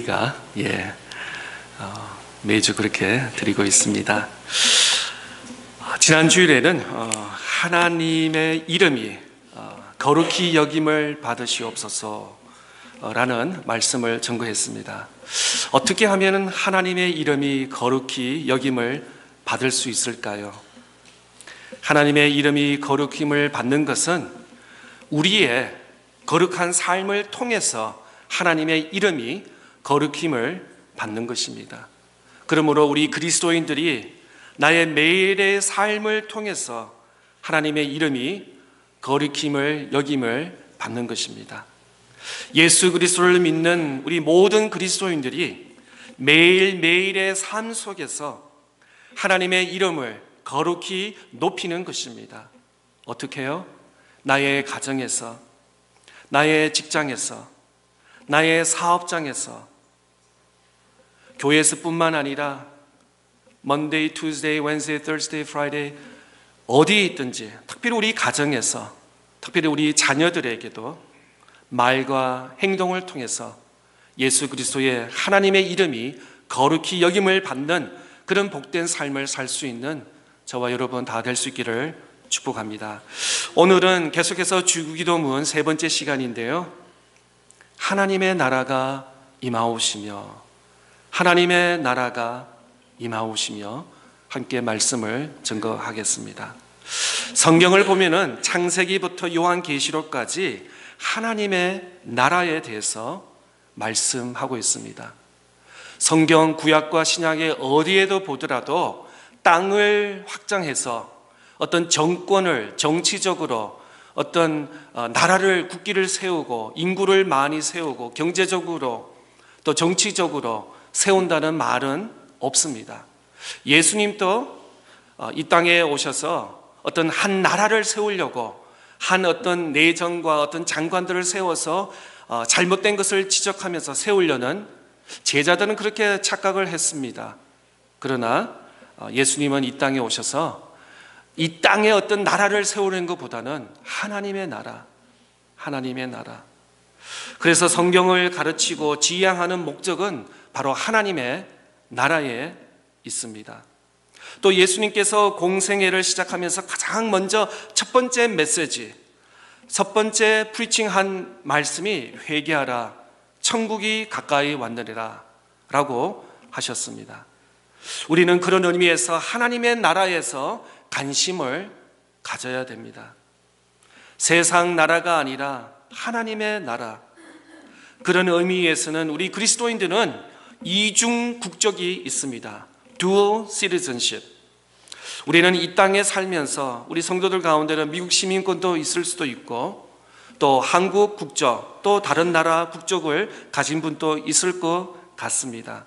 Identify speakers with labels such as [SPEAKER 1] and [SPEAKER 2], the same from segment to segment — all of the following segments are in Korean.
[SPEAKER 1] 가 매주 그렇게 드리고 있습니다. 지난 주일에는 하나님의 이름이 거룩히 여김을 받으시옵소서라는 말씀을 전거했습니다. 어떻게 하면 하나님의 이름이 거룩히 여김을 받을 수 있을까요? 하나님의 이름이 거룩힘을 받는 것은 우리의 거룩한 삶을 통해서 하나님의 이름이 거룩힘을 받는 것입니다. 그러므로 우리 그리스도인들이 나의 매일의 삶을 통해서 하나님의 이름이 거룩힘을 여김을 받는 것입니다. 예수 그리스도를 믿는 우리 모든 그리스도인들이 매일매일의 삶 속에서 하나님의 이름을 거룩히 높이는 것입니다. 어떻게 해요? 나의 가정에서, 나의 직장에서, 나의 사업장에서, 교회에서 뿐만 아니라 Monday, Tuesday, Wednesday, Thursday, Friday 어디에 있든지, 특별히 우리 가정에서, 특별히 우리 자녀들에게도 말과 행동을 통해서 예수 그리스도의 하나님의 이름이 거룩히 여김을 받는 그런 복된 삶을 살 수 있는 저와 여러분 다 될 수 있기를 축복합니다. 오늘은 계속해서 주기도문 세 번째 시간인데요, 하나님의 나라가 임하오시며, 하나님의 나라가 임하오시며 함께 말씀을 증거하겠습니다. 성경을 보면은 창세기부터 요한계시록까지 하나님의 나라에 대해서 말씀하고 있습니다. 성경 구약과 신약의 어디에도 보더라도 땅을 확장해서 어떤 정권을 정치적으로 어떤 나라를 국기를 세우고 인구를 많이 세우고 경제적으로 또 정치적으로 세운다는 말은 없습니다. 예수님도 이 땅에 오셔서 어떤 한 나라를 세우려고 한 어떤 내정과 어떤 장관들을 세워서 잘못된 것을 지적하면서 세우려는, 제자들은 그렇게 착각을 했습니다. 그러나 예수님은 이 땅에 오셔서 이 땅에 어떤 나라를 세우는 것보다는 하나님의 나라, 하나님의 나라. 그래서 성경을 가르치고 지향하는 목적은 바로 하나님의 나라에 있습니다. 또 예수님께서 공생애를 시작하면서 가장 먼저 첫 번째 메시지, 첫 번째 프리칭한 말씀이 회개하라, 천국이 가까이 왔느니라 라고 하셨습니다. 우리는 그런 의미에서 하나님의 나라에서 관심을 가져야 됩니다. 세상 나라가 아니라 하나님의 나라. 그런 의미에서는 우리 그리스도인들은 이중 국적이 있습니다. Dual citizenship. 우리는 이 땅에 살면서 우리 성도들 가운데는 미국 시민권도 있을 수도 있고 또 한국 국적, 또 다른 나라 국적을 가진 분도 있을 것 같습니다.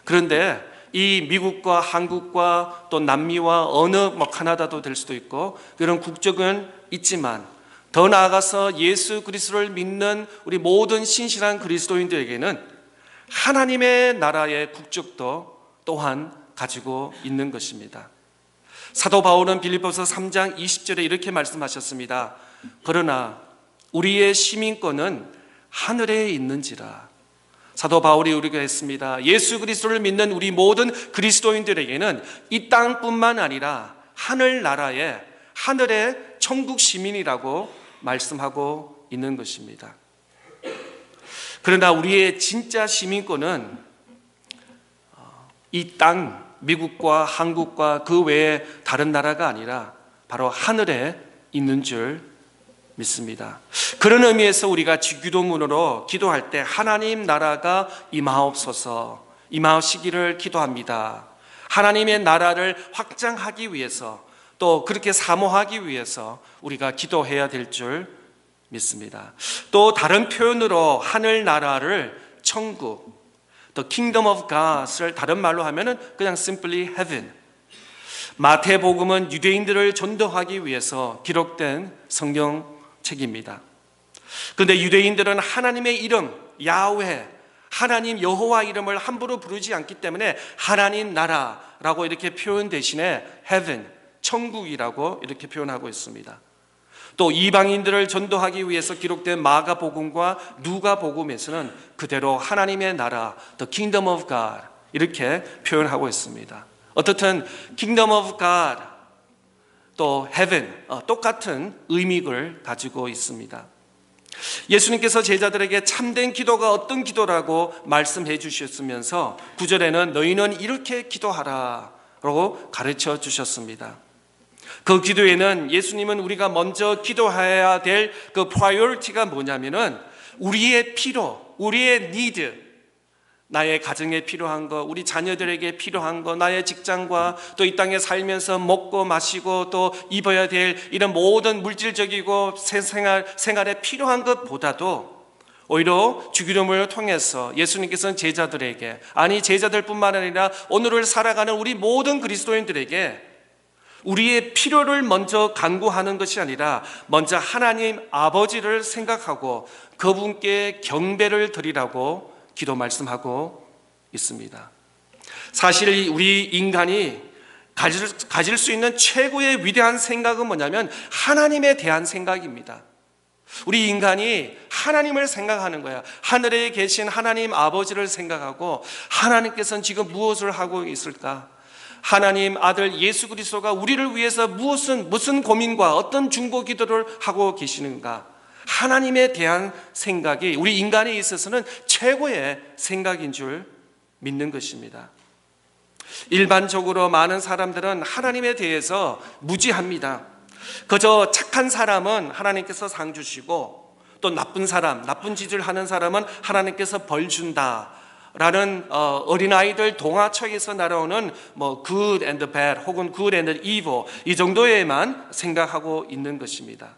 [SPEAKER 1] 그런데 이 미국과 한국과 또 남미와 어느 캐나다도 될 수도 있고 그런 국적은 있지만, 더 나아가서 예수 그리스도를 믿는 우리 모든 신실한 그리스도인들에게는 하나님의 나라의 국적도 또한 가지고 있는 것입니다. 사도 바울은 빌립보서 3장 20절에 이렇게 말씀하셨습니다. 그러나 우리의 시민권은 하늘에 있는지라. 사도 바울이 우리가 했습니다. 예수 그리스도를 믿는 우리 모든 그리스도인들에게는 이 땅뿐만 아니라 하늘나라의, 하늘의 천국 시민이라고 말씀하고 있는 것입니다. 그러나 우리의 진짜 시민권은 이 땅, 미국과 한국과 그 외에 다른 나라가 아니라 바로 하늘에 있는 줄 믿습니다. 그런 의미에서 우리가 주기도문으로 기도할 때 하나님 나라가 임하옵소서, 임하시기를 기도합니다. 하나님의 나라를 확장하기 위해서, 또 그렇게 사모하기 위해서 우리가 기도해야 될 줄 믿습니다. 또 다른 표현으로 하늘나라를 천국, The Kingdom of God을 다른 말로 하면은 그냥 simply heaven. 마태복음은 유대인들을 전도하기 위해서 기록된 성경책입니다. 그런데 유대인들은 하나님의 이름 야훼, 하나님 여호와 이름을 함부로 부르지 않기 때문에 하나님 나라라고 이렇게 표현 대신에 heaven, 천국이라고 이렇게 표현하고 있습니다. 또 이방인들을 전도하기 위해서 기록된 마가복음과 누가복음에서는 그대로 하나님의 나라, the kingdom of God 이렇게 표현하고 있습니다. 어떻든 kingdom of God 또 heaven 똑같은 의미를 가지고 있습니다. 예수님께서 제자들에게 참된 기도가 어떤 기도라고 말씀해 주셨으면서 9절에는 너희는 이렇게 기도하라고 가르쳐 주셨습니다. 그 기도에는 예수님은 우리가 먼저 기도해야 될 그 프라이어리티가 뭐냐면은 우리의 필요, 우리의 need, 나의 가정에 필요한 거, 우리 자녀들에게 필요한 거, 나의 직장과 또 이 땅에 살면서 먹고 마시고 또 입어야 될 이런 모든 물질적이고 생활에 필요한 것보다도 오히려 주기도문을 통해서 예수님께서는 제자들에게, 아니 제자들뿐만 아니라 오늘을 살아가는 우리 모든 그리스도인들에게 우리의 필요를 먼저 간구하는 것이 아니라 먼저 하나님 아버지를 생각하고 그분께 경배를 드리라고 기도 말씀하고 있습니다. 사실 우리 인간이 가질 수 있는 최고의 위대한 생각은 뭐냐면 하나님에 대한 생각입니다. 우리 인간이 하나님을 생각하는 거야. 하늘에 계신 하나님 아버지를 생각하고 하나님께서는 지금 무엇을 하고 있을까? 하나님 아들 예수 그리스도가 우리를 위해서 무슨 고민과 어떤 중보 기도를 하고 계시는가? 하나님에 대한 생각이 우리 인간에 있어서는 최고의 생각인 줄 믿는 것입니다. 일반적으로 많은 사람들은 하나님에 대해서 무지합니다. 그저 착한 사람은 하나님께서 상 주시고 또 나쁜 사람, 나쁜 짓을 하는 사람은 하나님께서 벌 준다 라는 어린아이들 동화책에서 날아오는 good and bad 혹은 good and evil 이 정도에만 생각하고 있는 것입니다.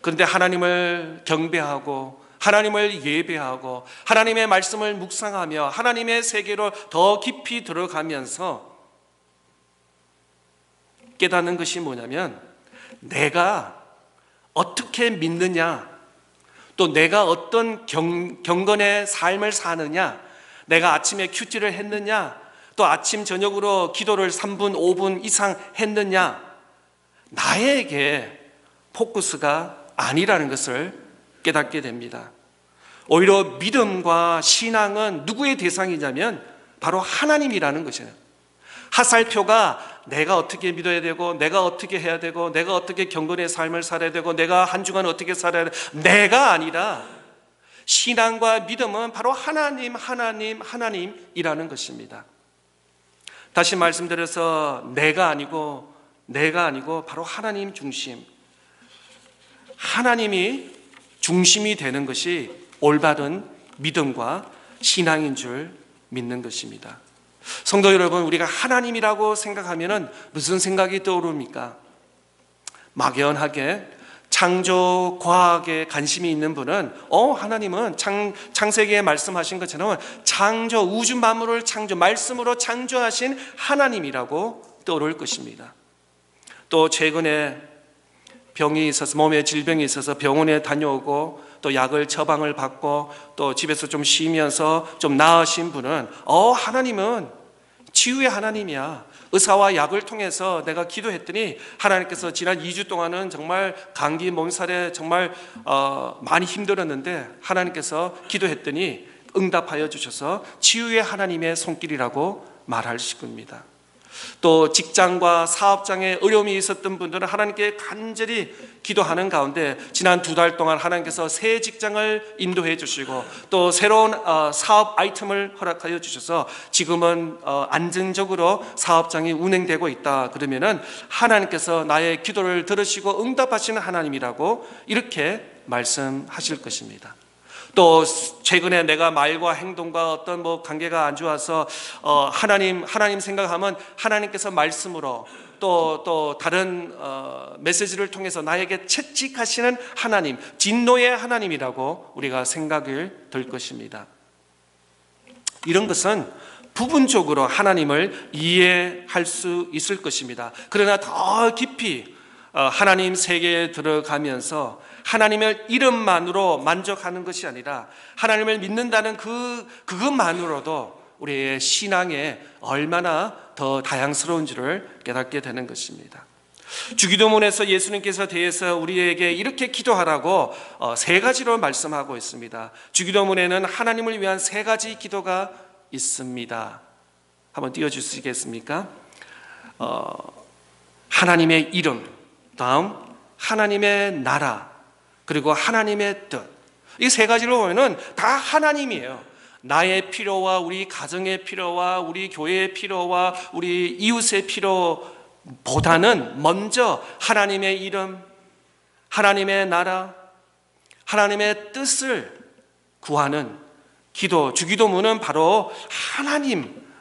[SPEAKER 1] 그런데 하나님을 경배하고 하나님을 예배하고 하나님의 말씀을 묵상하며 하나님의 세계로 더 깊이 들어가면서 깨닫는 것이 뭐냐면 내가 어떻게 믿느냐, 또 내가 어떤 경건의 삶을 사느냐, 내가 아침에 큐티를 했느냐, 또 아침 저녁으로 기도를 3분 5분 이상 했느냐, 나에게 포커스가 아니라는 것을 깨닫게 됩니다. 오히려 믿음과 신앙은 누구의 대상이냐면 바로 하나님이라는 것이에요. 하살표가 내가 어떻게 믿어야 되고 내가 어떻게 해야 되고 내가 어떻게 경건의 삶을 살아야 되고 내가 한 주간 어떻게 살아야 되고 내가 아니라 신앙과 믿음은 바로 하나님이라는 것입니다. 다시 말씀드려서 내가 아니고 바로 하나님 중심, 하나님이 중심이 되는 것이 올바른 믿음과 신앙인 줄 믿는 것입니다. 성도 여러분, 우리가 하나님이라고 생각하면 무슨 생각이 떠오릅니까? 막연하게 창조 과학에 관심이 있는 분은 하나님은 창세기에 말씀하신 것처럼 창조 우주 만물을 말씀으로 창조하신 하나님이라고 떠오를 것입니다. 또 최근에 병이 있어서 몸에 질병이 있어서 병원에 다녀오고 또 약을 처방을 받고 또 집에서 좀 쉬면서 좀 나으신 분은 하나님은 치유의 하나님이야. 의사와 약을 통해서 내가 기도했더니 하나님께서 지난 2주 동안은 정말 감기 몸살에 정말 많이 힘들었는데 하나님께서 기도했더니 응답하여 주셔서 치유의 하나님의 손길이라고 말하실 겁니다. 또 직장과 사업장에 어려움이 있었던 분들은 하나님께 간절히 기도하는 가운데 지난 2달 동안 하나님께서 새 직장을 인도해 주시고 또 새로운 사업 아이템을 허락하여 주셔서 지금은 안정적으로 사업장이 운행되고 있다. 그러면은 하나님께서 나의 기도를 들으시고 응답하시는 하나님이라고 이렇게 말씀하실 것입니다. 또 최근에 내가 말과 행동과 어떤 관계가 안 좋아서 하나님 생각하면 하나님께서 말씀으로 또 다른 메시지를 통해서 나에게 채찍하시는 하나님, 진노의 하나님이라고 우리가 생각을 들 것입니다. 이런 것은 부분적으로 하나님을 이해할 수 있을 것입니다. 그러나 더 깊이 하나님 세계에 들어가면서 하나님의 이름만으로 만족하는 것이 아니라 하나님을 믿는다는 그것만으로도 우리의 신앙에 얼마나 더 다양스러운지를 깨닫게 되는 것입니다. 주기도문에서 예수님께서 대해서 우리에게 이렇게 기도하라고 세 가지로 말씀하고 있습니다. 주기도문에는 하나님을 위한 세 가지 기도가 있습니다. 한번 띄워주시겠습니까? 하나님의 이름, 다음 하나님의 나라, 그리고 하나님의 뜻. 이 세 가지로 보면은 다 하나님이에요. 나의 필요와 우리 가정의 필요와 우리 교회의 필요와 우리 이웃의 필요보다는 먼저 하나님의 이름, 하나님의 나라, 하나님의 뜻을 구하는 기도, 주기도문은 바로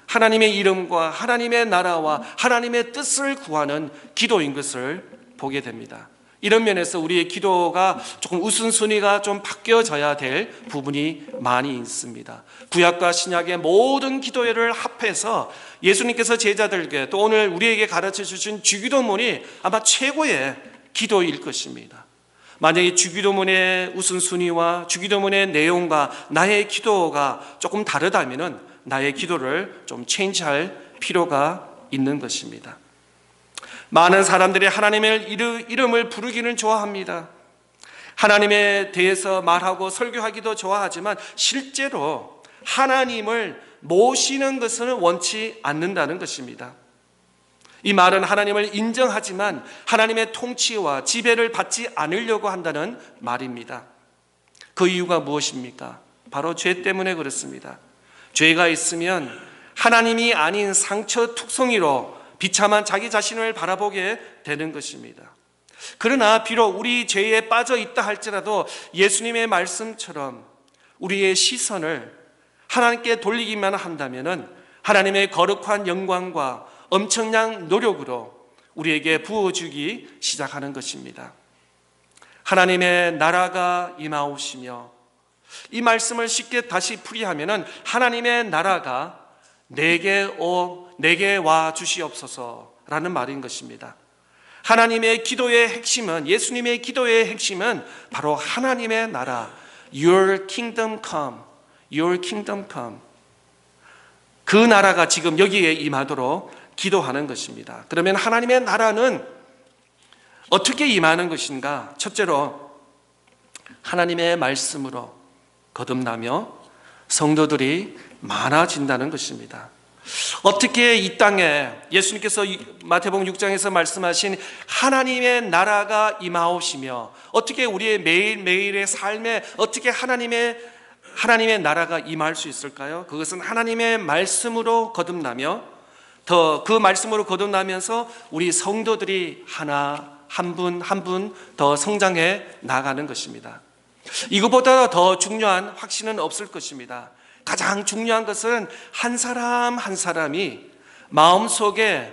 [SPEAKER 1] 하나님의 이름과 하나님의 나라와 하나님의 뜻을 구하는 기도인 것을 보게 됩니다. 이런 면에서 우리의 기도가 조금 우선순위가 좀 바뀌어져야 될 부분이 많이 있습니다. 구약과 신약의 모든 기도회를 합해서 예수님께서 제자들에게 또 오늘 우리에게 가르쳐 주신 주기도문이 아마 최고의 기도일 것입니다. 만약에 주기도문의 우선순위와 주기도문의 내용과 나의 기도가 조금 다르다면 나의 기도를 좀 체인지할 필요가 있는 것입니다. 많은 사람들이 하나님의 이름을 부르기는 좋아합니다. 하나님에 대해서 말하고 설교하기도 좋아하지만 실제로 하나님을 모시는 것은 원치 않는다는 것입니다. 이 말은 하나님을 인정하지만 하나님의 통치와 지배를 받지 않으려고 한다는 말입니다. 그 이유가 무엇입니까? 바로 죄 때문에 그렇습니다. 죄가 있으면 하나님이 아닌 상처 툭성이로 비참한 자기 자신을 바라보게 되는 것입니다. 그러나 비록 우리 죄에 빠져 있다 할지라도 예수님의 말씀처럼 우리의 시선을 하나님께 돌리기만 한다면 하나님의 거룩한 영광과 엄청난 노력으로 우리에게 부어주기 시작하는 것입니다. 하나님의 나라가 임하오시며, 이 말씀을 쉽게 다시 풀이하면 하나님의 나라가 내게 와 주시옵소서라는 말인 것입니다. 하나님의 기도의 핵심은, 예수님의 기도의 핵심은 바로 하나님의 나라, Your kingdom come, Your kingdom come. 그 나라가 지금 여기에 임하도록 기도하는 것입니다. 그러면 하나님의 나라는 어떻게 임하는 것인가? 첫째로 하나님의 말씀으로 거듭나며 성도들이 많아진다는 것입니다. 어떻게 이 땅에 예수님께서 마태복음 6장에서 말씀하신 하나님의 나라가 임하오시며, 어떻게 우리의 매일매일의 삶에 어떻게 하나님의 나라가 임할 수 있을까요? 그것은 하나님의 말씀으로 거듭나며, 더 그 말씀으로 거듭나면서 우리 성도들이 한 분 한 분 더 성장해 나가는 것입니다. 이것보다 더 중요한 확신은 없을 것입니다. 가장 중요한 것은 한 사람 한 사람이 마음속에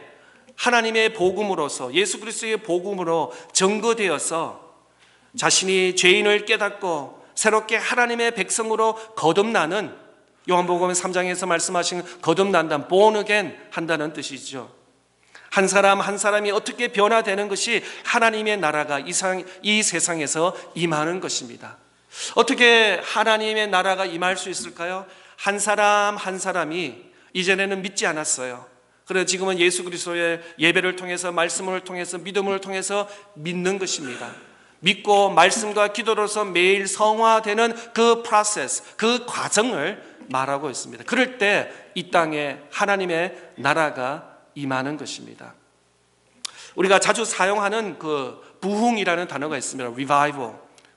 [SPEAKER 1] 하나님의 복음으로서, 예수 그리스도의 복음으로 증거되어서 자신이 죄인을 깨닫고 새롭게 하나님의 백성으로 거듭나는, 요한복음 3장에서 말씀하신 거듭난다, born again 한다는 뜻이죠. 한 사람 한 사람이 어떻게 변화되는 것이 하나님의 나라가 이 세상에서 임하는 것입니다. 어떻게 하나님의 나라가 임할 수 있을까요? 한 사람 한 사람이 이전에는 믿지 않았어요. 그래서 지금은 예수 그리스도의 예배를 통해서, 말씀을 통해서, 믿음을 통해서 믿는 것입니다. 믿고 말씀과 기도로서 매일 성화되는 그 프로세스, 그 과정을 말하고 있습니다. 그럴 때 이 땅에 하나님의 나라가 임하는 것입니다. 우리가 자주 사용하는 그 부흥이라는 단어가 있습니다. revival,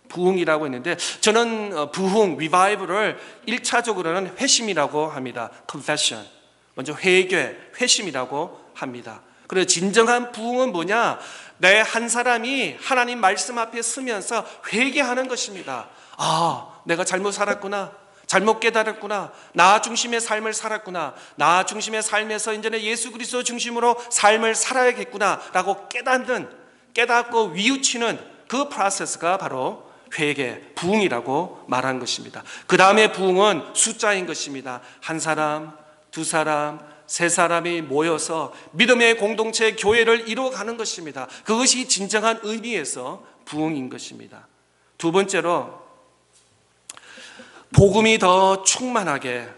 [SPEAKER 1] 부흥이라고 했는데, 저는 부흥, revival을 1차적으로는 회심이라고 합니다. confession, 먼저 회개, 회심이라고 합니다. 그래서 진정한 부흥은 뭐냐? 내 한 사람이 하나님 말씀 앞에 서면서 회개하는 것입니다. 아, 내가 잘못 살았구나, 잘못 깨달았구나, 나 중심의 삶을 살았구나, 나 중심의 삶에서 이제는 예수 그리스도 중심으로 삶을 살아야겠구나 라고 깨닫고 위우치는 그 프로세스가 바로 회개, 부흥이라고 말한 것입니다. 그 다음에 부흥은 숫자인 것입니다. 한 사람, 두 사람, 세 사람이 모여서 믿음의 공동체, 교회를 이루어가는 것입니다. 그것이 진정한 의미에서 부흥인 것입니다. 두 번째로 복음이 더 충만하게,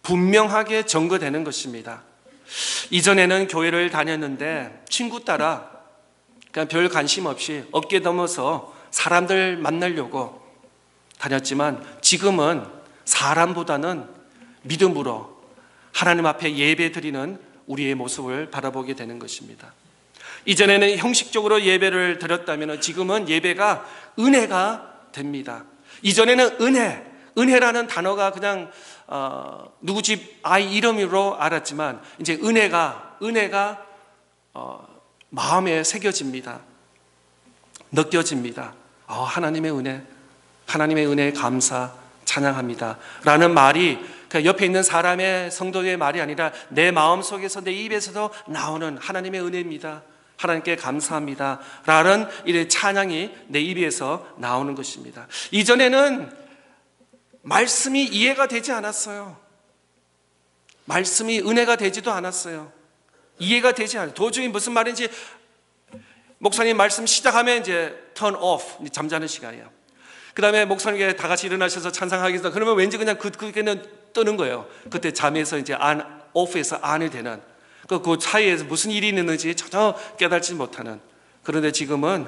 [SPEAKER 1] 분명하게 전거되는 것입니다. 이전에는 교회를 다녔는데 친구 따라 그냥 별 관심 없이 어깨 넘어서 사람들 만나려고 다녔지만 지금은 사람보다는 믿음으로 하나님 앞에 예배 드리는 우리의 모습을 바라보게 되는 것입니다. 이전에는 형식적으로 예배를 드렸다면 지금은 예배가 은혜가 됩니다. 이전에는 은혜라는 단어가 그냥 누구 집 아이 이름으로 알았지만 이제 은혜가 마음에 새겨집니다. 느껴집니다. 하나님의 은혜 감사 찬양합니다 라는 말이 옆에 있는 사람의 성도의 말이 아니라 내 마음속에서 내 입에서도 나오는 하나님의 은혜입니다. 하나님께 감사합니다 라는 이 찬양이 내 입에서 나오는 것입니다. 이전에는 말씀이 이해가 되지 않았어요. 말씀이 은혜가 되지도 않았어요. 이해가 되지 않아요. 도저히 무슨 말인지 목사님 말씀 시작하면 이제 turn off, 잠자는 시간이에요. 그 다음에 목사님께 다 같이 일어나셔서 찬양하겠습니다. 그러면 왠지 그냥 그게는 뜨는 거예요. 그때 잠에서 이제 off에서 on이 되는 그 사이에서 무슨 일이 있는지 전혀 깨닫지 못하는. 그런데 지금은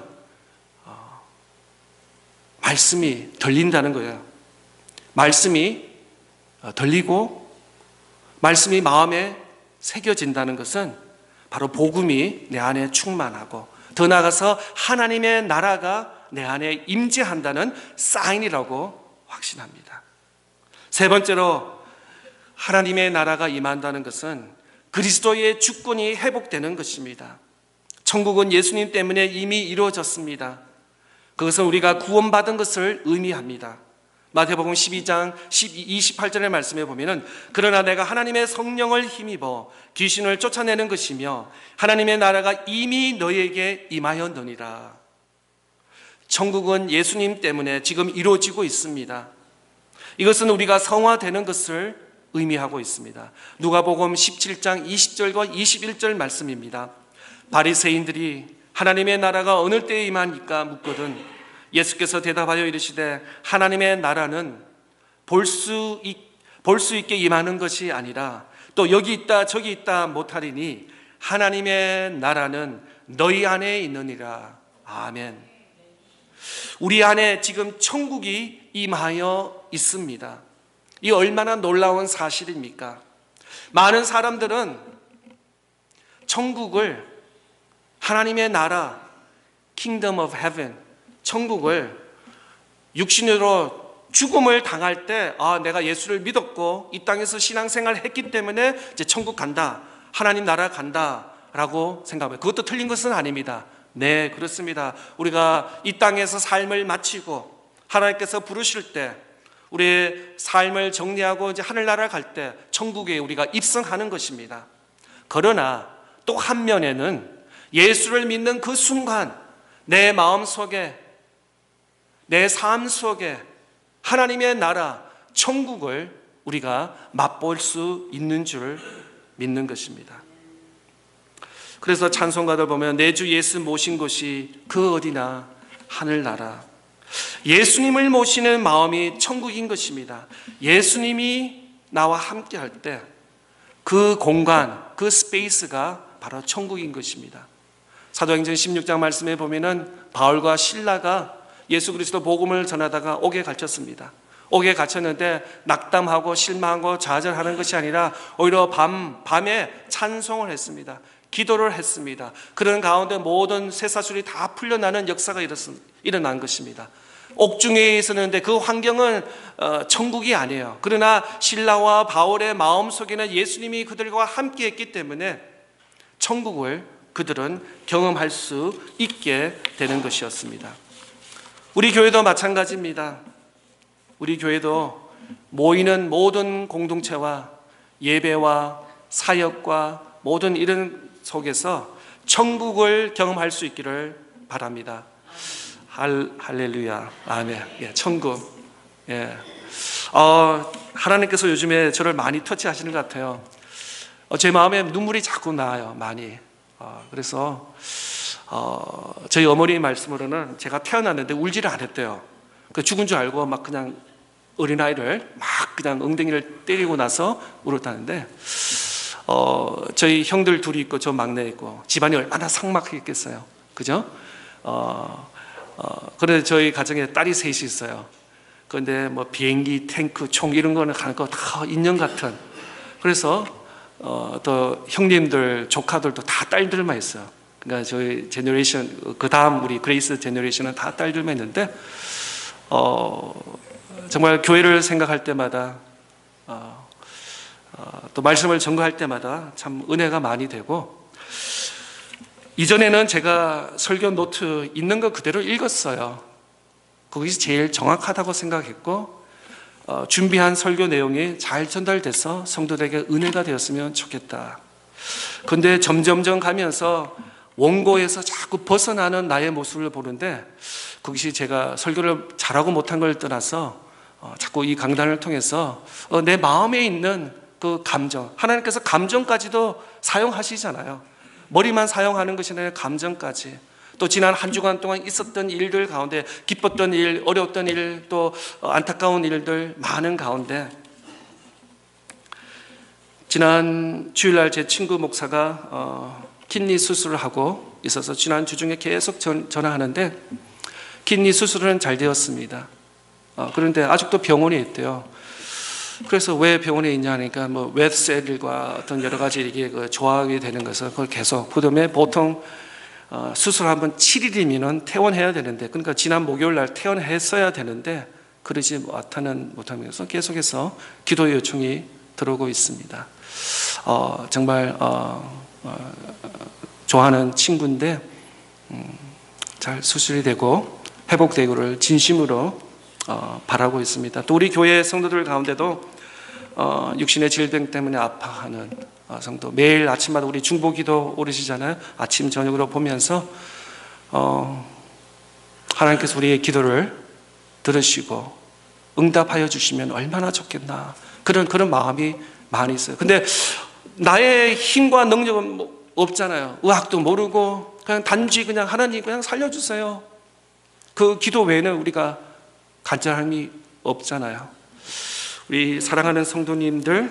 [SPEAKER 1] 말씀이 들린다는 거예요. 말씀이 들리고 말씀이 마음에 새겨진다는 것은 바로 복음이 내 안에 충만하고 더 나아가서 하나님의 나라가 내 안에 임재한다는 사인이라고 확신합니다. 세 번째로 하나님의 나라가 임한다는 것은 그리스도의 주권이 회복되는 것입니다. 천국은 예수님 때문에 이미 이루어졌습니다. 그것은 우리가 구원받은 것을 의미합니다. 마태복음 12장 28절의 말씀에 보면은 그러나 내가 하나님의 성령을 힘입어 귀신을 쫓아내는 것이며 하나님의 나라가 이미 너에게 임하였느니라. 천국은 예수님 때문에 지금 이루어지고 있습니다. 이것은 우리가 성화되는 것을 의미하고 있습니다. 누가복음 17장 20절과 21절 말씀입니다. 바리새인들이 하나님의 나라가 어느 때에 임하니까 묻거든 예수께서 대답하여 이르시되 하나님의 나라는 볼 수 있게 임하는 것이 아니라 또 여기 있다 저기 있다 못하리니 하나님의 나라는 너희 안에 있느니라. 아멘. 우리 안에 지금 천국이 임하여 있습니다. 이 얼마나 놀라운 사실입니까? 많은 사람들은 천국을 하나님의 나라 Kingdom of Heaven 천국을 육신으로 죽음을 당할 때 내가 예수를 믿었고 이 땅에서 신앙생활을 했기 때문에 이제 천국 간다, 하나님 나라 간다 라고 생각해요. 그것도 틀린 것은 아닙니다. 네, 그렇습니다. 우리가 이 땅에서 삶을 마치고 하나님께서 부르실 때 우리의 삶을 정리하고 이제 하늘나라 갈 때 천국에 우리가 입성하는 것입니다. 그러나 또 한 면에는 예수를 믿는 그 순간 내 마음 속에 내 삶 속에 하나님의 나라 천국을 우리가 맛볼 수 있는 줄 믿는 것입니다. 그래서 찬송가들 보면 내 주 예수 모신 곳이 그 어디나 하늘나라. 예수님을 모시는 마음이 천국인 것입니다. 예수님이 나와 함께 할 때 그 공간, 그 스페이스가 바로 천국인 것입니다. 사도행전 16장 말씀에 보면은 바울과 실라가 예수 그리스도 복음을 전하다가 옥에 갇혔습니다. 옥에 갇혔는데 낙담하고 실망하고 좌절하는 것이 아니라 오히려 밤에 찬송을 했습니다. 기도를 했습니다. 그런 가운데 모든 쇠사슬이 다 풀려나는 역사가 일어난 것입니다. 옥중에 있었는데 그 환경은 천국이 아니에요. 그러나 실라와 바울의 마음속에는 예수님이 그들과 함께 했기 때문에 천국을 그들은 경험할 수 있게 되는 것이었습니다. 우리 교회도 마찬가지입니다. 우리 교회도 모이는 모든 공동체와 예배와 사역과 모든 이런 속에서 천국을 경험할 수 있기를 바랍니다. 할렐루야. 아멘. 예, 천국. 예. 하나님께서 요즘에 저를 많이 터치하시는 것 같아요. 제 마음에 눈물이 자꾸 나요. 많이. 그래서 저희 어머니 말씀으로는 제가 태어났는데 울지를 않았대요. 죽은 줄 알고 막 그냥 어린아이를 막 그냥 엉덩이를 때리고 나서 울었다는데 저희 형들 둘이 있고 저 막내 있고 집안이 얼마나 삭막했겠어요. 그죠? 그런데 저희 가정에 딸이 셋이 있어요. 그런데 뭐 비행기, 탱크, 총 이런 거는 가는 거 다 인형 같은. 그래서 또 형님들, 조카들도 다 딸들만 있어요. 그러니까 저희 제너레이션, 그 다음 우리 그레이스 제너레이션은 다 딸들만 있는데, 정말 교회를 생각할 때마다, 또 말씀을 전거할 때마다 참 은혜가 많이 되고, 이전에는 제가 설교 노트 있는 거 그대로 읽었어요. 그것이 제일 정확하다고 생각했고, 준비한 설교 내용이 잘 전달돼서 성도들에게 은혜가 되었으면 좋겠다. 그런데 점점점 가면서 원고에서 자꾸 벗어나는 나의 모습을 보는데, 그것이 제가 설교를 잘하고 못한 걸 떠나서 자꾸 이 강단을 통해서 내 마음에 있는 그 감정, 하나님께서 감정까지도 사용하시잖아요. 머리만 사용하는 것이 아니라 감정까지. 또 지난 한 주간 동안 있었던 일들 가운데 기뻤던 일, 어려웠던 일, 또 안타까운 일들 많은 가운데, 지난 주일날 제 친구 목사가 키드니 수술을 하고 있어서 지난 주 중에 계속 전화하는데, 키드니 수술은 잘 되었습니다. 그런데 아직도 병원에 있대요. 그래서 왜 병원에 있냐 하니까 뭐 웨드셀과 어떤 여러 가지 이게 조합이 되는 것을 그걸 계속, 그다음에 보통 수술 한번 7일이면 퇴원해야 되는데, 그러니까 지난 목요일 날 퇴원했어야 되는데 그러지 못하면서 계속해서 기도 요청이 들어오고 있습니다. 정말 좋아하는 친구인데 잘 수술이 되고 회복되기를 진심으로 바라고 있습니다. 또 우리 교회 성도들 가운데도 육신의 질병 때문에 아파하는 성도, 매일 아침마다 우리 중보기도 오르시잖아요. 아침 저녁으로 보면서 하나님께서 우리의 기도를 들으시고 응답하여 주시면 얼마나 좋겠나, 그런 마음이 많이 있어요. 근데 나의 힘과 능력은 없잖아요. 의학도 모르고 그냥 단지 그냥 하나님 그냥 살려주세요. 그 기도 외에는 우리가 간절함이 없잖아요. 우리 사랑하는 성도님들,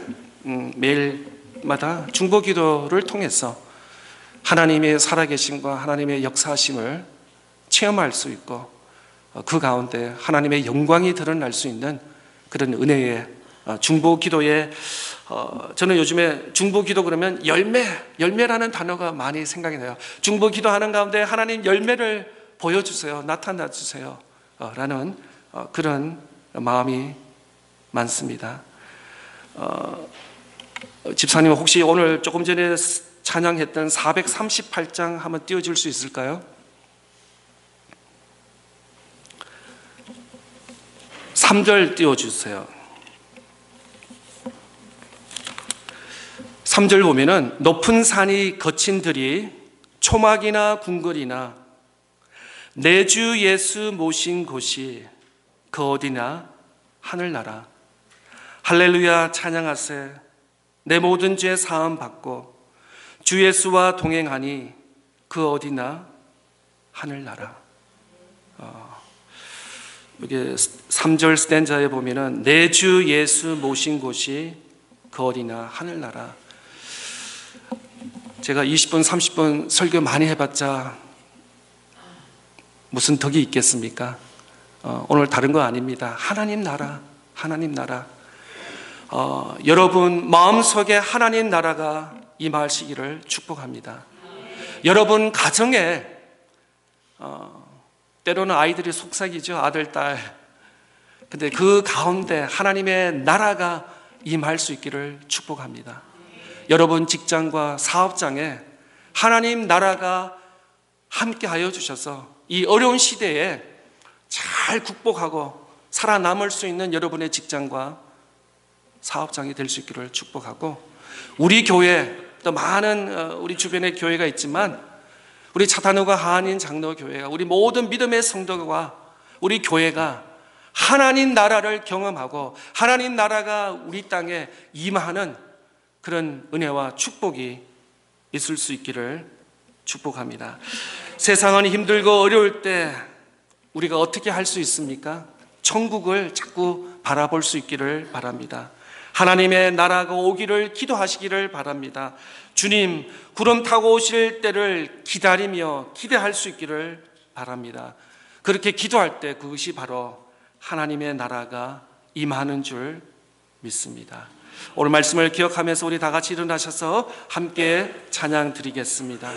[SPEAKER 1] 매일마다 중보기도를 통해서 하나님의 살아계심과 하나님의 역사하심을 체험할 수 있고, 그 가운데 하나님의 영광이 드러날 수 있는 그런 은혜의 중보기도에, 저는 요즘에 중보기도 그러면 열매라는 단어가 많이 생각이 나요. 중보기도하는 가운데 하나님 열매를 보여주세요, 나타나 주세요 라는 그런 마음이 많습니다. 집사님 혹시 오늘 조금 전에 찬양했던 438장 한번 띄워줄 수 있을까요? 3절 띄워주세요. 3절 보면은 높은 산이 거친 들이 초막이나 궁궐이나 내 주 예수 모신 곳이 그 어디나 하늘나라. 할렐루야 찬양하세. 내 모든 죄 사함 받고 주 예수와 동행하니 그 어디나 하늘나라. 여기 3절 스탠자에 보면은 내 주 예수 모신 곳이 그 어디나 하늘나라. 제가 20분 30분 설교 많이 해봤자 무슨 덕이 있겠습니까? 오늘 다른 거 아닙니다. 하나님 나라, 하나님 나라. 여러분 마음속에 하나님 나라가 임하시기를 축복합니다. 여러분 가정에 때로는 아이들이 속삭이죠. 아들, 딸. 근데 그 가운데 하나님의 나라가 임할 수 있기를 축복합니다. 여러분 직장과 사업장에 하나님 나라가 함께하여 주셔서 이 어려운 시대에 잘 극복하고 살아남을 수 있는 여러분의 직장과 사업장이 될 수 있기를 축복하고, 우리 교회 또 많은 우리 주변에 교회가 있지만 우리 차탄우가 한인 장로교회가, 우리 모든 믿음의 성도가, 우리 교회가 하나님 나라를 경험하고 하나님 나라가 우리 땅에 임하는 그런 은혜와 축복이 있을 수 있기를 축복합니다. 세상은 힘들고 어려울 때 우리가 어떻게 할 수 있습니까? 천국을 자꾸 바라볼 수 있기를 바랍니다. 하나님의 나라가 오기를 기도하시기를 바랍니다. 주님, 구름 타고 오실 때를 기다리며 기대할 수 있기를 바랍니다. 그렇게 기도할 때 그것이 바로 하나님의 나라가 임하는 줄 믿습니다. 오늘 말씀을 기억하면서 우리 다 같이 일어나셔서 함께 찬양 드리겠습니다.